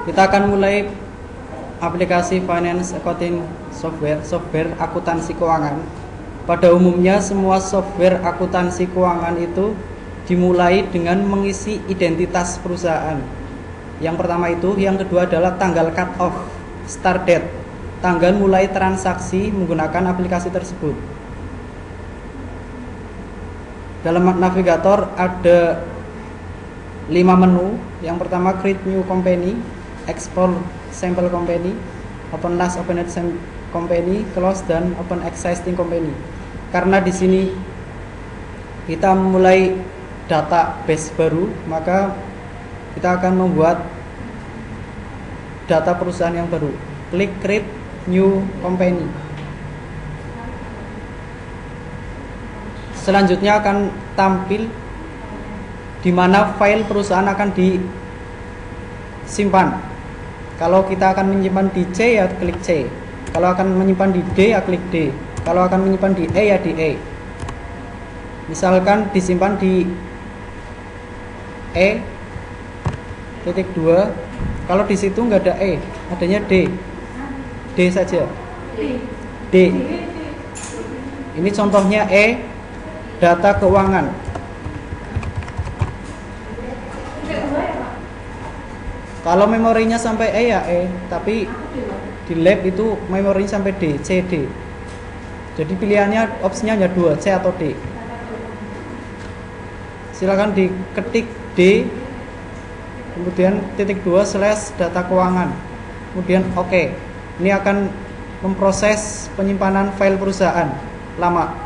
Kita akan mulai aplikasi finance accounting software akuntansi keuangan. Pada umumnya semua software akuntansi keuangan itu dimulai dengan mengisi identitas perusahaan. Yang pertama itu, yang kedua adalah tanggal cut off, start date, tanggal mulai transaksi menggunakan aplikasi tersebut. Dalam navigator ada 5 menu. Yang pertama, create new company, export sample company, open last opened company, close dan open existing company. Karena di sini kita mulai database baru, maka kita akan membuat data perusahaan yang baru. Klik create new company. Selanjutnya akan tampil di mana file perusahaan akan disimpan. Kalau kita akan menyimpan di C, ya klik C. Kalau akan menyimpan di D, ya klik D. Kalau akan menyimpan di E, ya di E. Misalkan disimpan di E.2. Kalau di situ nggak ada E, adanya D. D saja. D. Ini contohnya E, data keuangan. Kalau memorinya sampai E, ya E, tapi di lab itu memorinya sampai D, C, D. Jadi pilihannya, opsinya hanya 2, C atau D. Silakan diketik D, kemudian .2 data keuangan, kemudian OK. Ini akan memproses penyimpanan file perusahaan lama.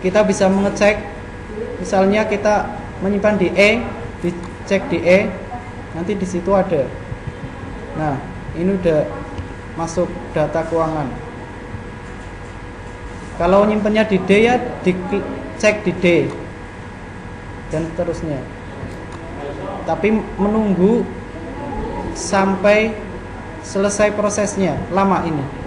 Kita bisa mengecek, misalnya kita menyimpan di E, dicek di E, nanti di situ ada. Nah, ini udah masuk data keuangan. Kalau nyimpennya di D, ya dicek di D dan seterusnya. Tapi menunggu sampai selesai prosesnya, lama ini.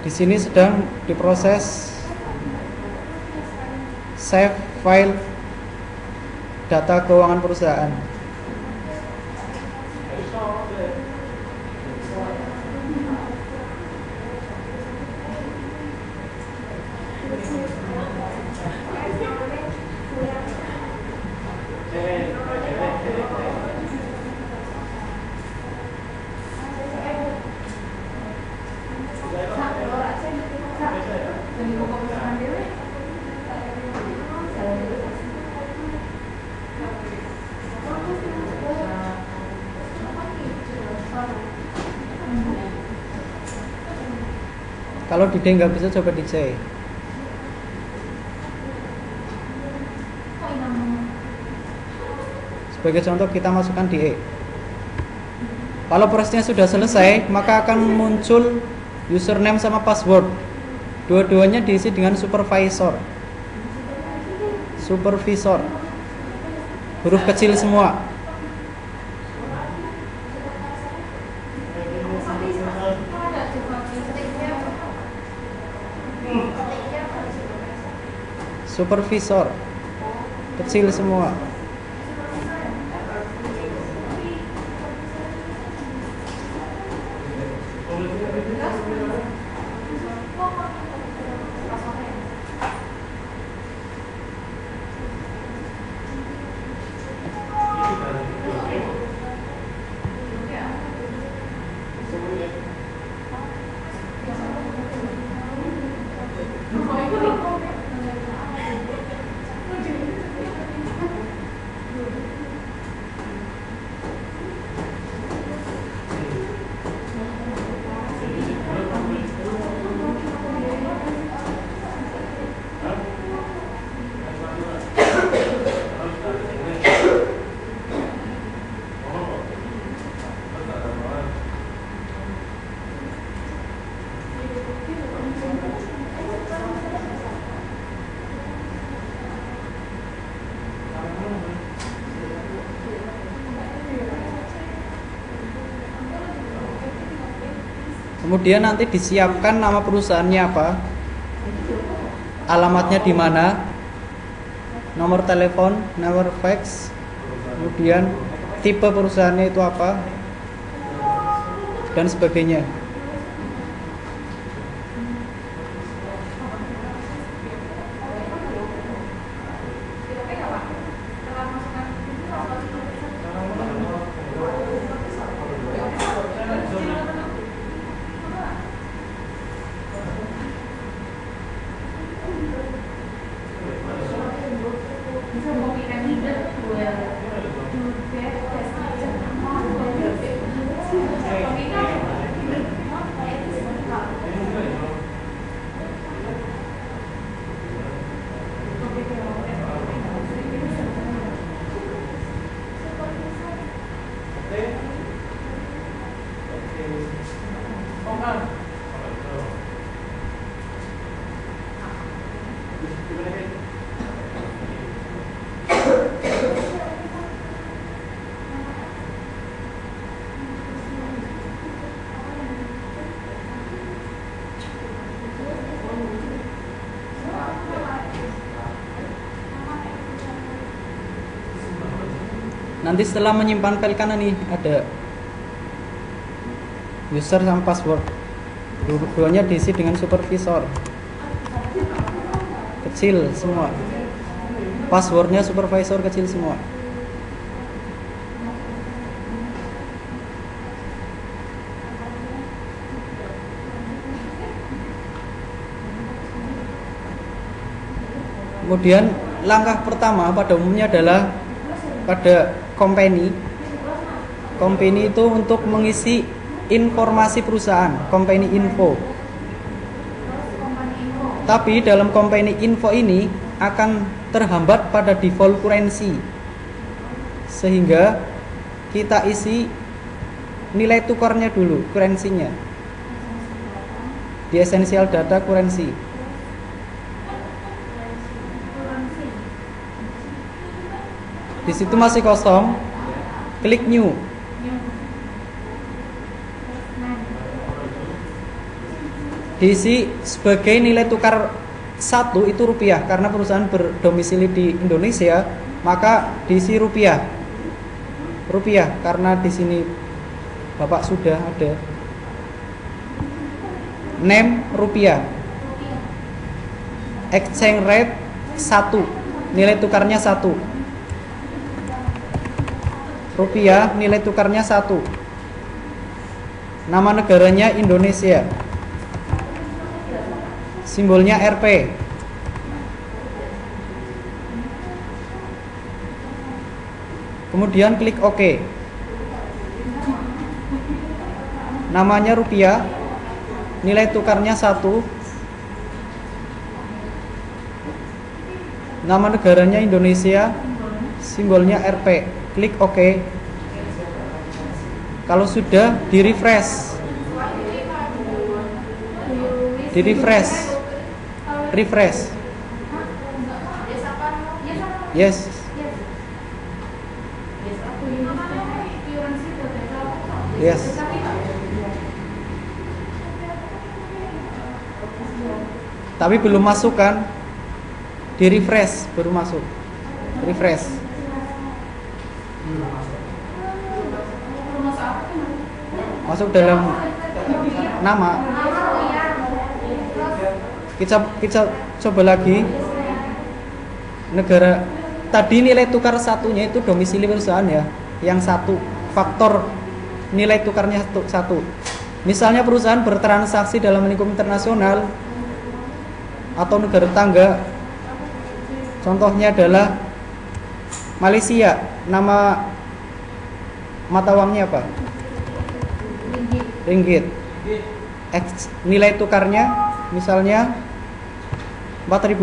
Di sini sedang diproses save file data keuangan perusahaan. Kalau di D nggak bisa, coba di C. Sebagai contoh, kita masukkan di E. Kalau prosesnya sudah selesai, maka akan muncul username sama password. Dua-duanya diisi dengan supervisor. Huruf kecil semua. Supervisor kecil semua. Kemudian nanti disiapkan nama perusahaannya apa, alamatnya di mana, nomor telepon, nomor fax, kemudian tipe perusahaannya itu apa, dan sebagainya. Nanti setelah menyimpan file kanan nih ada user sama password. Dua-duanya diisi dengan supervisor. Kecil semua. Passwordnya supervisor kecil semua. Kemudian langkah pertama pada umumnya adalah pada company itu untuk mengisi informasi perusahaan, company info. Tapi dalam company info ini akan terhambat pada default currency, sehingga kita isi nilai tukarnya dulu, currency-nya di essential data currency. Di situ masih kosong, klik new. Diisi sebagai nilai tukar 1 itu rupiah, karena perusahaan berdomisili di Indonesia, maka diisi rupiah. Rupiah karena di sini Bapak sudah ada. Name rupiah. Exchange rate 1, nilai tukarnya 1. Rupiah, nilai tukarnya 1. Nama negaranya Indonesia. Simbolnya Rp. Kemudian klik OK. Namanya rupiah, nilai tukarnya 1. Nama negaranya Indonesia, simbolnya Rp. Klik OK. Kalau sudah, di refresh. Refresh. Yes. Yes. Tapi belum masuk kan? Di refresh baru masuk. Refresh. Masuk dalam nama. Kita coba lagi. Negara tadi nilai tukar satunya itu domisili perusahaan ya, yang 1, faktor nilai tukarnya 1. Misalnya perusahaan bertransaksi dalam lingkup internasional atau negara tetangga. Contohnya adalah Malaysia. Nama mata uangnya apa? Ringgit. Nilai tukarnya misalnya 4.500.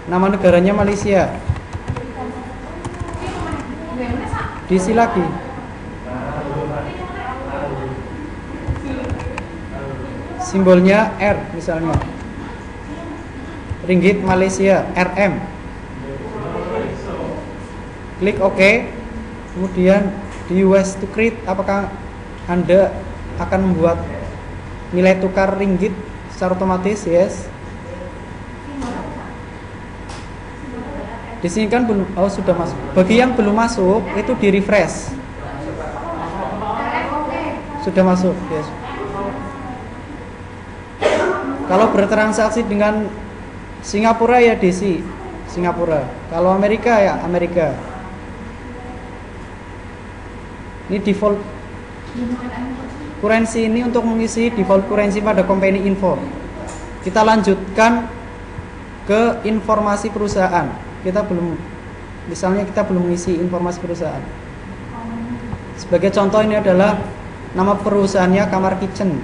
Nama negaranya Malaysia. Diisi lagi. Simbolnya R misalnya. Ringgit Malaysia, RM. Klik OK. Kemudian Do you wish to create? Apakah Anda akan membuat nilai tukar ringgit secara otomatis? Yes. Di sini kan belum, oh sudah masuk. Bagi yang belum masuk itu di refresh. Sudah masuk, yes. Kalau bertransaksi dengan Singapura ya DC, Singapura. Kalau Amerika ya Amerika. Ini default currency ini untuk mengisi default currency pada company info. Kita lanjutkan ke informasi perusahaan. Misalnya kita belum mengisi informasi perusahaan. Sebagai contoh ini adalah nama perusahaannya Kamar Kitchen.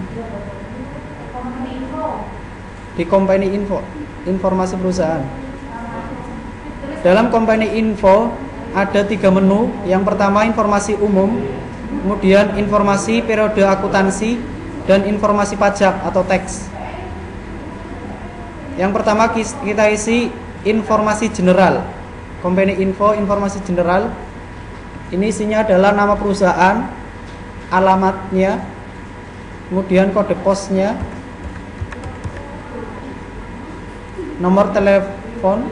Di company info, informasi perusahaan. Dalam company info ada 3 menu. Yang pertama informasi umum, kemudian informasi periode akuntansi, dan informasi pajak atau tax. Yang pertama kita isi informasi general. Company info, informasi general. Ini isinya adalah nama perusahaan, alamatnya, kemudian kode posnya, nomor telepon,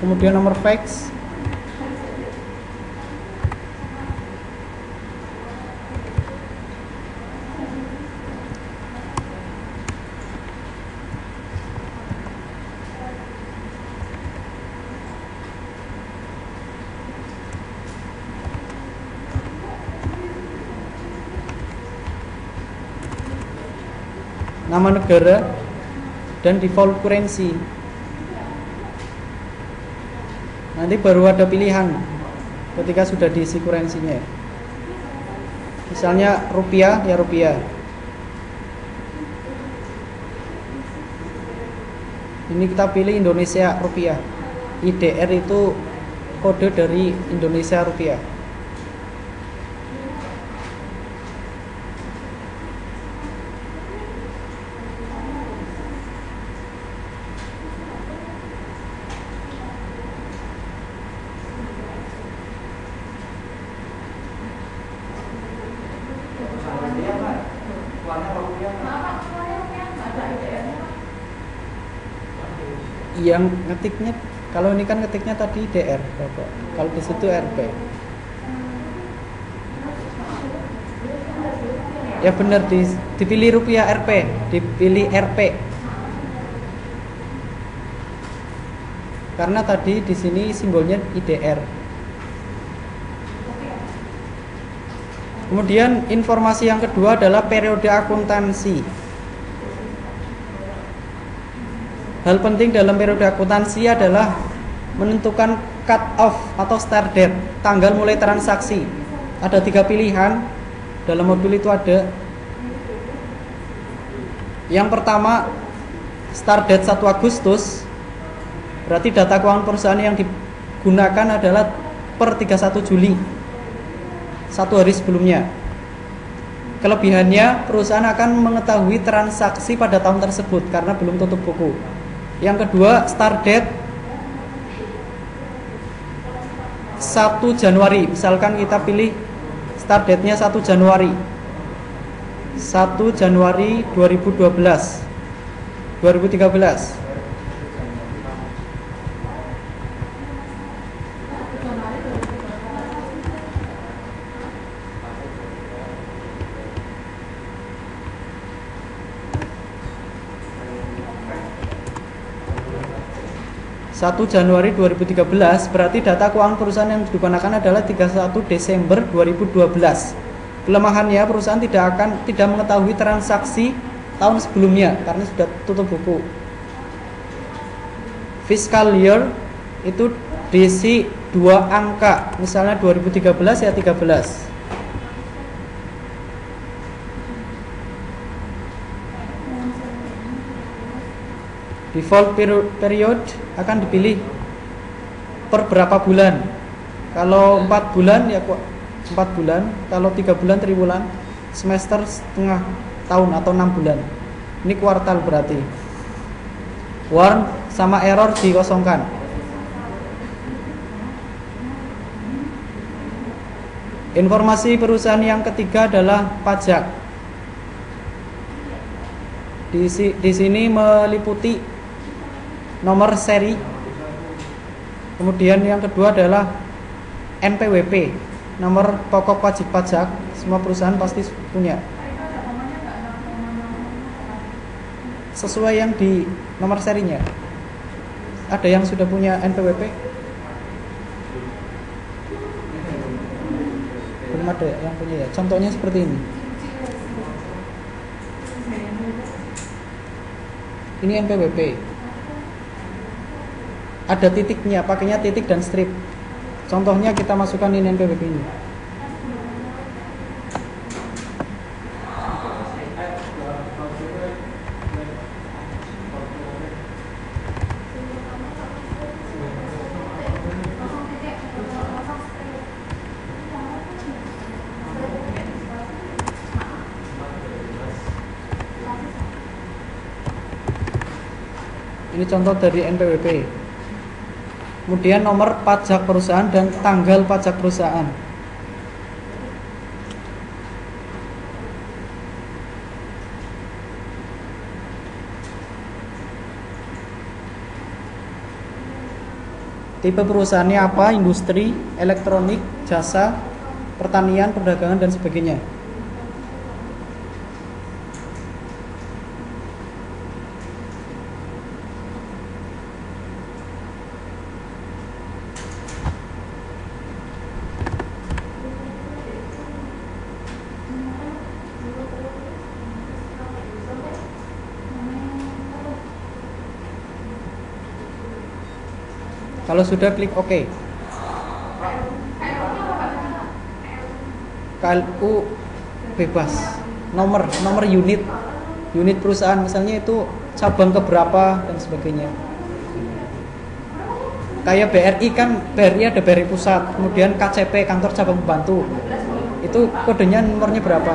kemudian nomor fax, nama negara, dan default currency. Nanti baru ada pilihan ketika sudah diisi kurensinya. Misalnya rupiah, ya rupiah. Ini kita pilih Indonesia rupiah. IDR itu kode dari Indonesia rupiah. Yang ngetiknya, kalau ini kan ngetiknya tadi DR, Bapak. Kalau di situ RP. Ya benar, dipilih rupiah RP, dipilih RP. Karena tadi di sini simbolnya IDR. Kemudian informasi yang kedua adalah periode akuntansi. Hal penting dalam periode akuntansi adalah menentukan cut off atau start date, tanggal mulai transaksi. Ada 3 pilihan dalam modul itu ada. Yang pertama, start date 1 Agustus. Berarti data keuangan perusahaan yang digunakan adalah per 31 Juli, 1 hari sebelumnya. Kelebihannya, perusahaan akan mengetahui transaksi pada tahun tersebut karena belum tutup buku. Yang kedua, start date 1 Januari. Misalkan kita pilih start date-nya 1 Januari 1 Januari 2012 2013. Satu Januari 2013 berarti data keuangan perusahaan yang digunakan adalah 31 Desember 2012. Kelemahannya, perusahaan tidak mengetahui transaksi tahun sebelumnya karena sudah tutup buku. Fiscal year itu diisi 2 angka, misalnya 2013 ya 13. Default period akan dipilih per berapa bulan. Kalau 4 bulan ya 4 bulan, kalau 3 bulan 3 bulan, semester setengah tahun atau 6 bulan. Ini kuartal berarti. Warn sama error dikosongkan. Informasi perusahaan yang ketiga adalah pajak. Di sini meliputi nomor seri. Kemudian yang kedua adalah NPWP, nomor pokok wajib pajak. Semua perusahaan pasti punya. Sesuai yang di nomor serinya. Ada yang sudah punya NPWP? Belum ada yang punya ya. Contohnya seperti ini. Ini NPWP. Ada titiknya, pakainya titik dan strip. Contohnya kita masukkan ini NPWP ini. Ini contoh dari NPWP. Kemudian nomor pajak perusahaan dan tanggal pajak perusahaan. Tipe perusahaannya apa? Industri, elektronik, jasa, pertanian, perdagangan, dan sebagainya. Kalau sudah klik OK. KLU bebas. Nomor unit perusahaan misalnya itu cabang keberapa dan sebagainya. Kayak BRI kan, BRI ada BRI pusat, kemudian KCP kantor cabang pembantu. Itu kodenya nomornya berapa?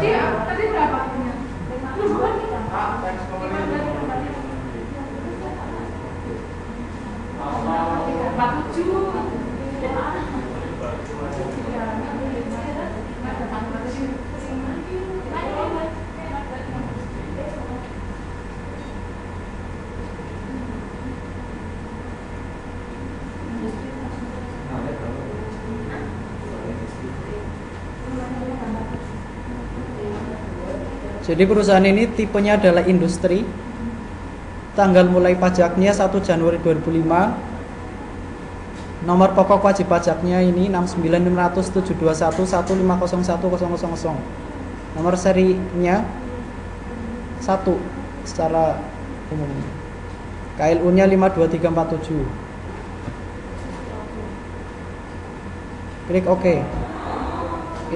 Jadi perusahaan ini tipenya adalah industri. Tanggal mulai pajaknya 1 Januari 2005. Nomor pokok wajib pajaknya ini 696072115010000. Nomor serinya 1 secara umum. KLU-nya 52347. Klik OK.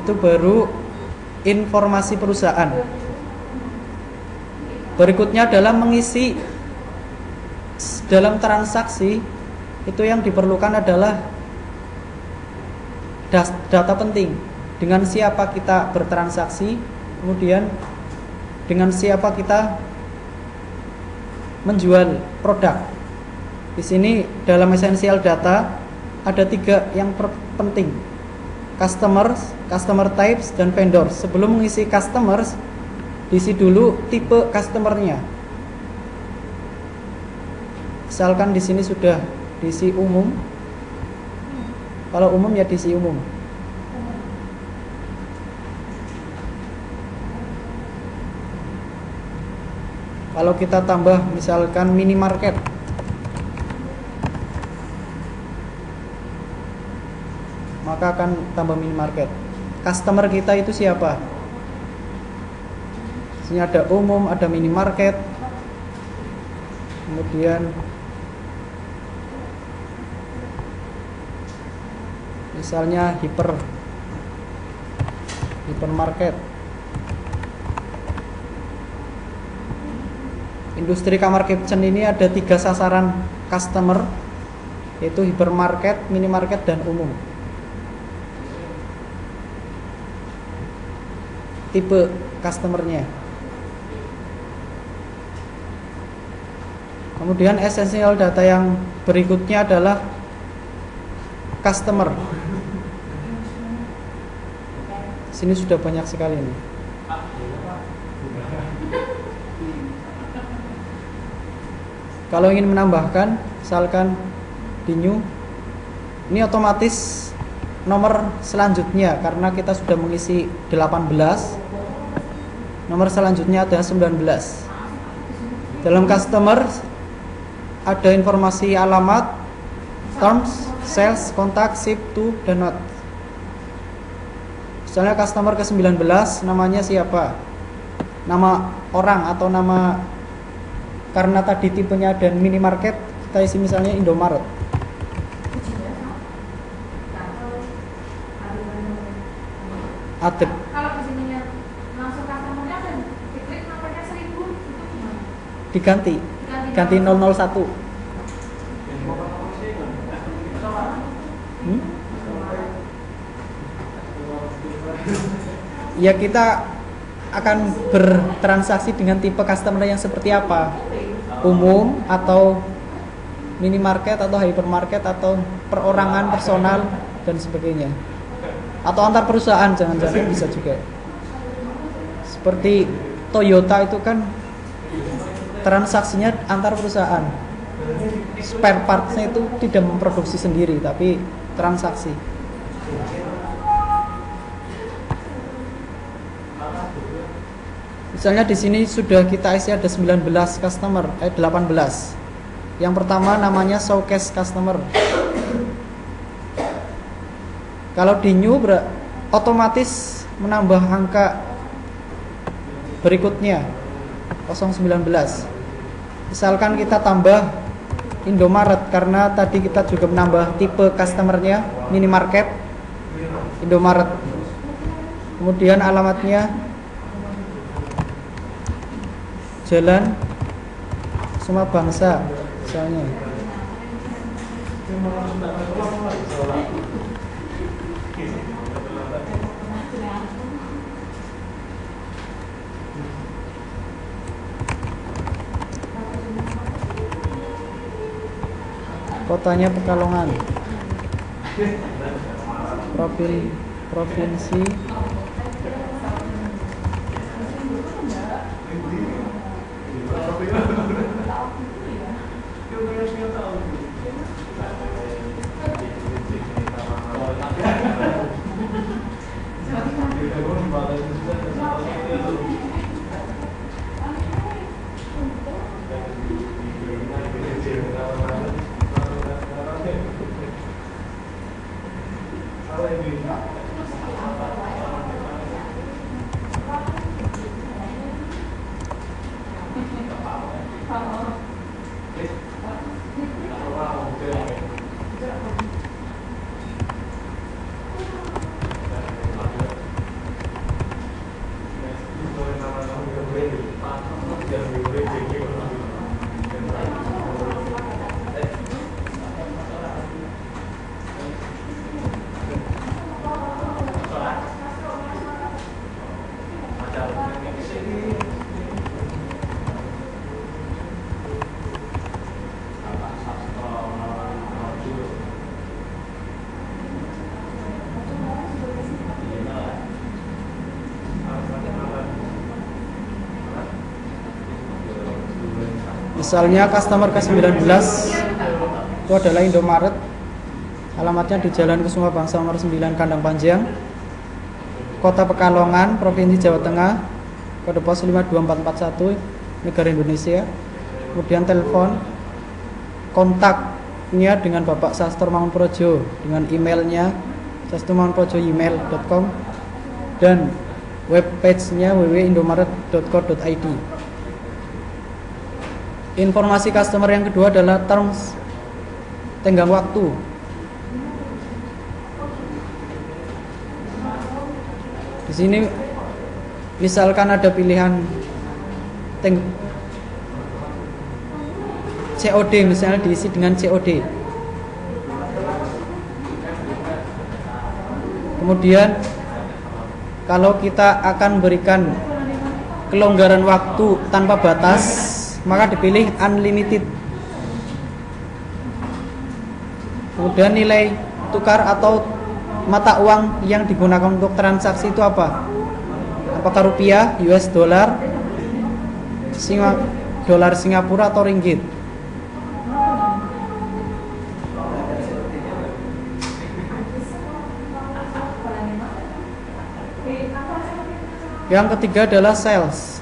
Itu baru informasi perusahaan. Berikutnya adalah mengisi dalam transaksi. Itu yang diperlukan adalah data penting. Dengan siapa kita bertransaksi, kemudian dengan siapa kita menjual produk. Di sini dalam esensial data ada 3 yang penting: customers, customer types, dan vendors. Sebelum mengisi customers, diisi dulu tipe customernya. Misalkan di sini sudah diisi umum. Kalau umum ya diisi umum. Kalau kita tambah misalkan minimarket, maka akan tambah minimarket. Customer kita itu siapa? Di sini ada umum, ada minimarket, kemudian misalnya hypermarket. Industri kamar kitchen ini ada 3 sasaran customer, yaitu hypermarket, minimarket, dan umum. Tipe customernya. Kemudian esensial data yang berikutnya adalah customer. Sini sudah banyak sekali nih. Kalau ingin menambahkan, misalkan di new, ini otomatis nomor selanjutnya karena kita sudah mengisi 18. Nomor selanjutnya ada 19. Dalam customer ada informasi alamat, terms, sales, kontak, ship to, dan not. Misalnya customer ke-19 namanya siapa? Nama orang atau nama, karena tadi tipenya ada minimarket, kita isi misalnya Indomaret. Adep. Kalau di sininya langsung customernya kan diklik nomornya 1000 itu gimana? Ganti 001. Ya kita akan bertransaksi dengan tipe customer yang seperti apa? Umum atau minimarket atau hypermarket atau perorangan, personal dan sebagainya. Atau antar perusahaan, jangan-jangan bisa juga. Seperti Toyota itu kan transaksinya antar perusahaan. Spare parts-nya itu tidak memproduksi sendiri tapi transaksi. Misalnya di sini sudah kita isi ada 19 customer, 18. Yang pertama namanya showcase customer. Kalau di new otomatis menambah angka berikutnya 019. Misalkan kita tambah Indomaret karena tadi kita juga menambah tipe customernya minimarket Indomaret. Kemudian alamatnya Jalan Semua Bangsa misalnya. Kotanya Pekalongan. Provinsi misalnya customer ke-19 itu adalah Indomaret. Alamatnya di Jalan Kusuma Bangsa nomor 9 Kandang Panjang, Kota Pekalongan, Provinsi Jawa Tengah, kode pos 52441, negara Indonesia. Kemudian telepon, kontaknya dengan Bapak Sastor Mangunprojo dengan emailnya sastormangunprojo@gmail.com dan webpage-nya www.indomaret.co.id. Informasi customer yang kedua adalah terms, tenggang waktu. Di sini misalkan ada pilihan COD, misalnya diisi dengan COD. Kemudian kalau kita akan berikan kelonggaran waktu tanpa batas, maka dipilih unlimited. Kemudian nilai tukar atau mata uang yang digunakan untuk transaksi itu apa? Apakah rupiah, US dollar, dolar Singapura atau ringgit? Yang ketiga adalah sales.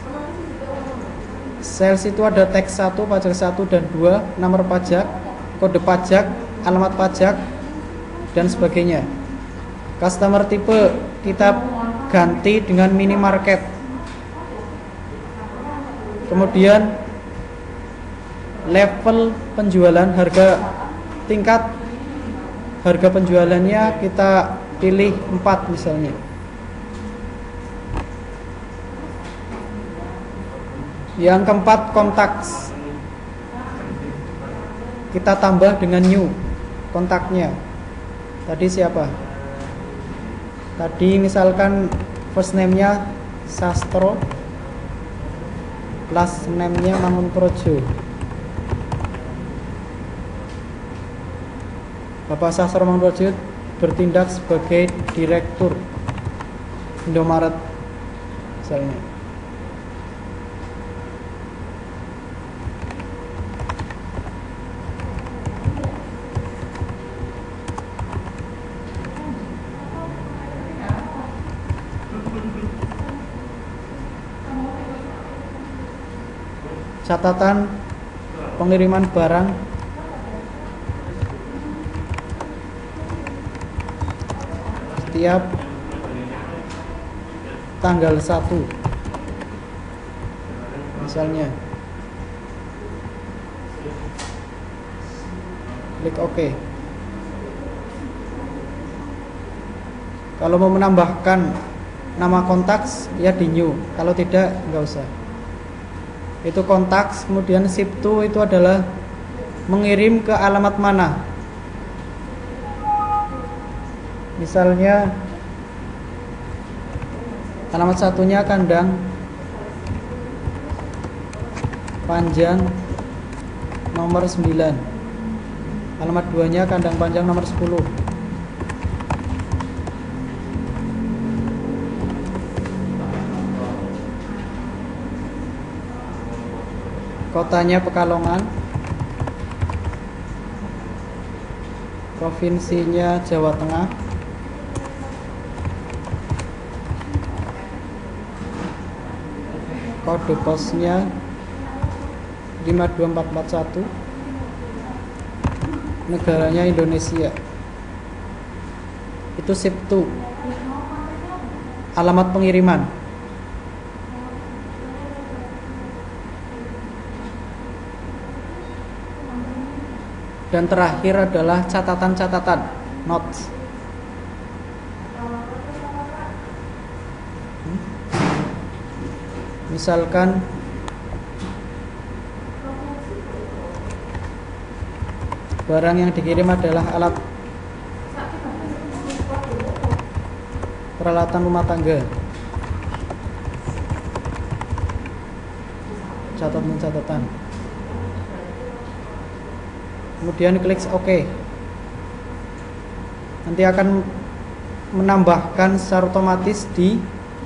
Sales itu ada teks 1, pajak 1 dan 2, nomor pajak, kode pajak, alamat pajak, dan sebagainya. Customer tipe kita ganti dengan minimarket. Kemudian level penjualan, tingkat harga penjualannya kita pilih 4 misalnya. Yang keempat, kontaks. Kita tambah dengan new kontaknya. Tadi siapa? Tadi misalkan first name-nya Sastro, last name-nya Mangunprojo. Bapak Sastro Mangunprojo bertindak sebagai direktur Indomaret misalnya. Catatan pengiriman barang setiap tanggal 1 misalnya. Klik OK. Kalau mau menambahkan nama kontaks ya di new, kalau tidak nggak usah. Itu kontaks. Kemudian ship to itu adalah mengirim ke alamat mana. Misalnya alamat satunya kandang panjang nomor 9, alamat 2-nya kandang panjang nomor 10. Kotanya Pekalongan, provinsinya Jawa Tengah, kode posnya 52441, negaranya Indonesia. Itu ship to, alamat pengiriman. Dan terakhir adalah catatan-catatan, notes. Misalkan barang yang dikirim adalah alat peralatan rumah tangga. Catatan. Kemudian klik OK. Nanti akan menambahkan secara otomatis di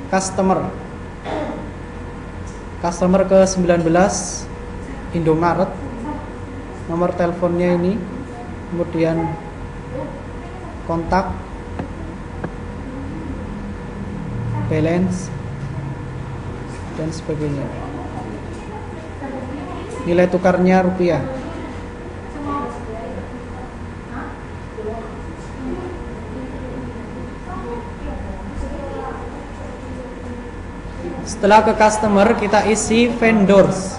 customer ke 19 Indomaret. Nomor teleponnya ini, kemudian kontak, balance, dan sebagainya. Nilai tukarnya rupiah. Setelah ke customer, kita isi vendors,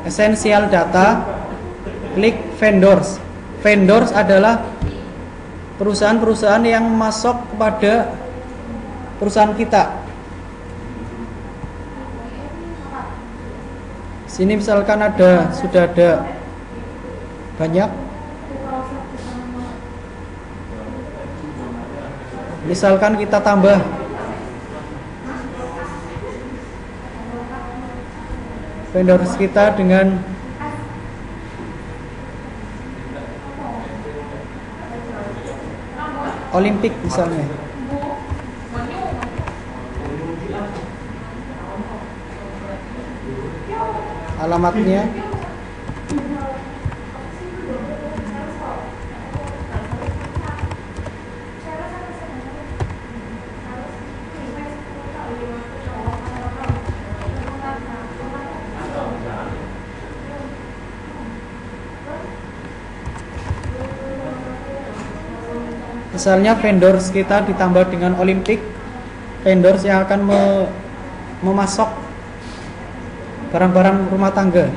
essential data, klik vendors. Vendors adalah perusahaan-perusahaan yang masuk kepada perusahaan kita. Sini misalkan sudah ada banyak. Misalkan kita tambah vendors kita dengan Olimpik misalnya. Alamatnya misalnya vendors kita ditambah dengan Olimpik, vendors yang akan memasok barang-barang rumah tangga.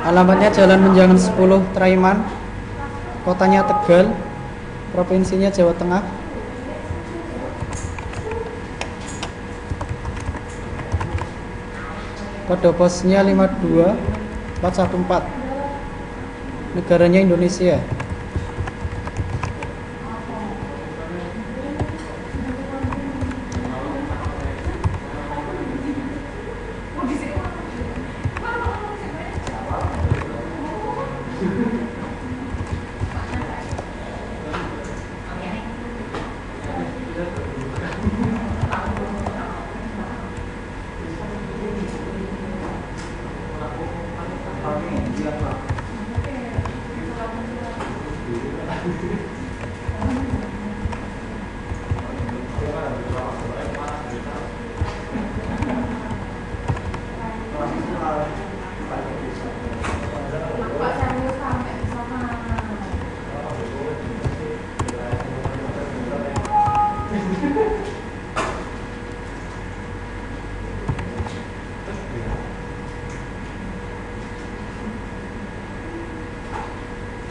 Alamatnya Jalan Menjangan 10 Traiman, kotanya Tegal, provinsinya Jawa Tengah. Kode posnya 52414. Negaranya Indonesia.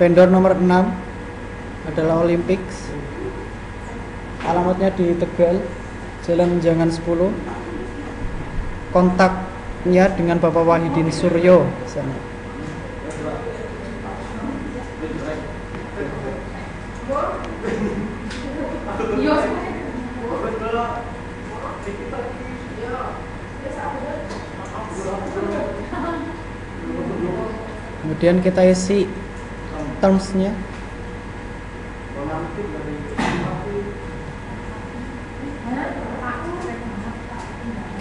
Vendor nomor 6 adalah Olympics. Alamatnya di Tegal, Jalan Menjangan 10. Kontaknya dengan Bapak Wahidin Suryo sana. Kemudian kita isi termsnya.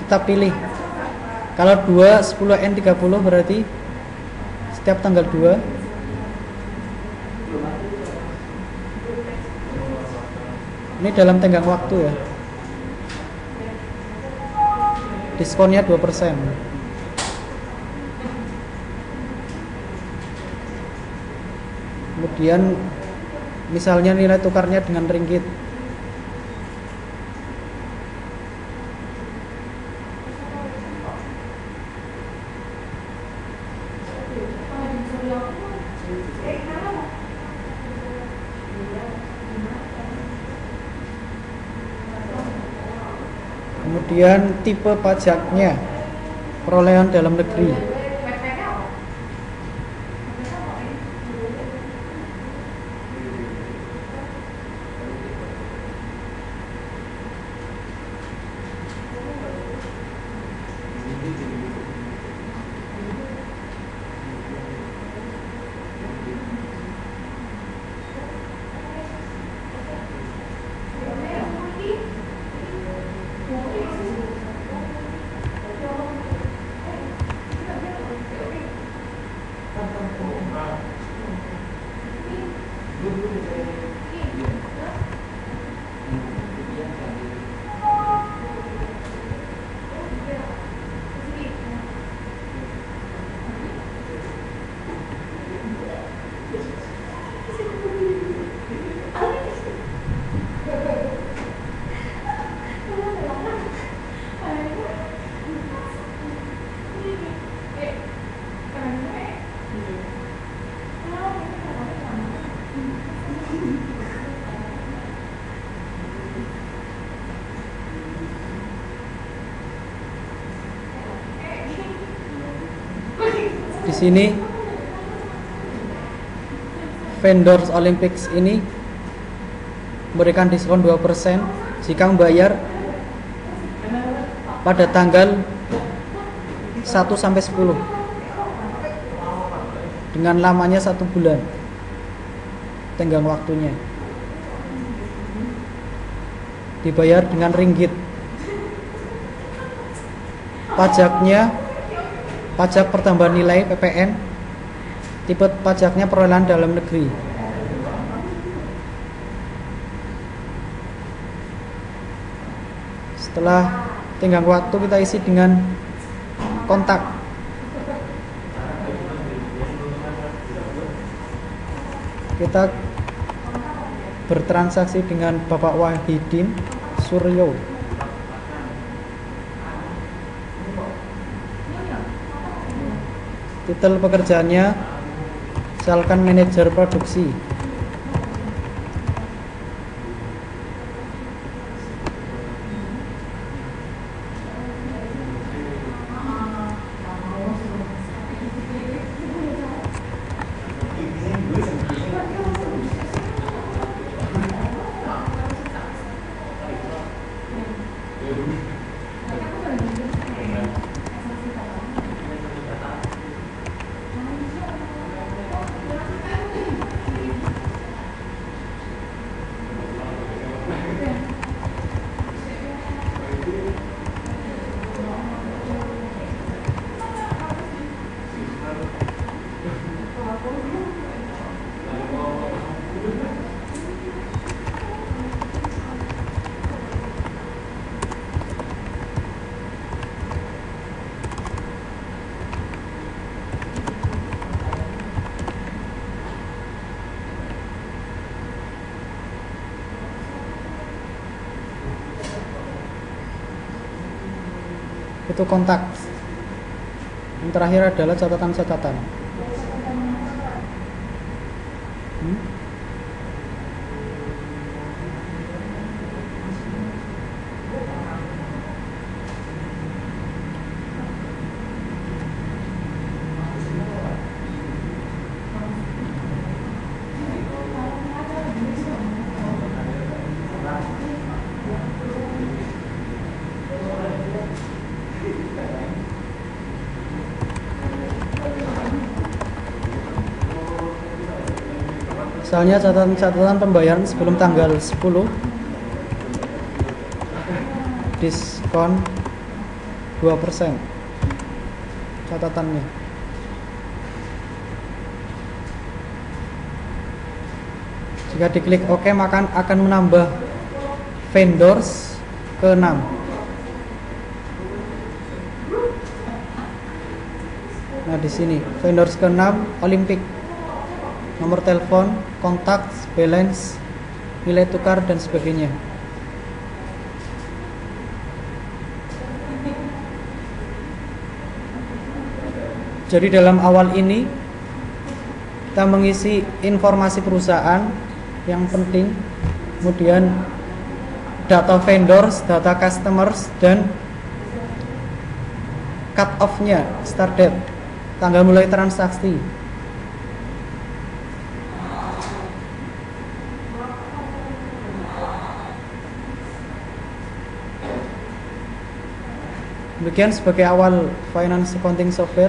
Kita pilih. Kalau 2 10 N 30 berarti setiap tanggal 2. Ini dalam tenggang waktu ya. Diskonnya 2%. Kemudian misalnya nilai tukarnya dengan ringgit. Kemudian tipe pajaknya, perolehan dalam negeri. Di sini vendors Olympics ini memberikan diskon 2% jika membayar pada tanggal 1 sampai 10 dengan lamanya 1 bulan. tenggang waktunya. Dibayar dengan ringgit. Pajaknya pajak pertambahan nilai PPN. Tipe pajaknya perolehan dalam negeri. Setelah tenggang waktu kita isi dengan kontak. Kita bertransaksi dengan Bapak Wahidin Suryo. Titel pekerjaannya misalkan manajer produksi. Itu kontak. Yang terakhir adalah catatan-catatan. Misalnya catatan pembayaran sebelum tanggal 10, diskon 2% catatannya. Jika diklik OK maka akan menambah vendors ke 6. Nah di sini vendors ke 6 Olympic, nomor telepon, kontak, balance, nilai tukar dan sebagainya. Jadi dalam awal ini kita mengisi informasi perusahaan yang penting, kemudian data vendors, data customers, dan cut off-nya, start date, tanggal mulai transaksi. Demikian sebagai awal finance accounting software.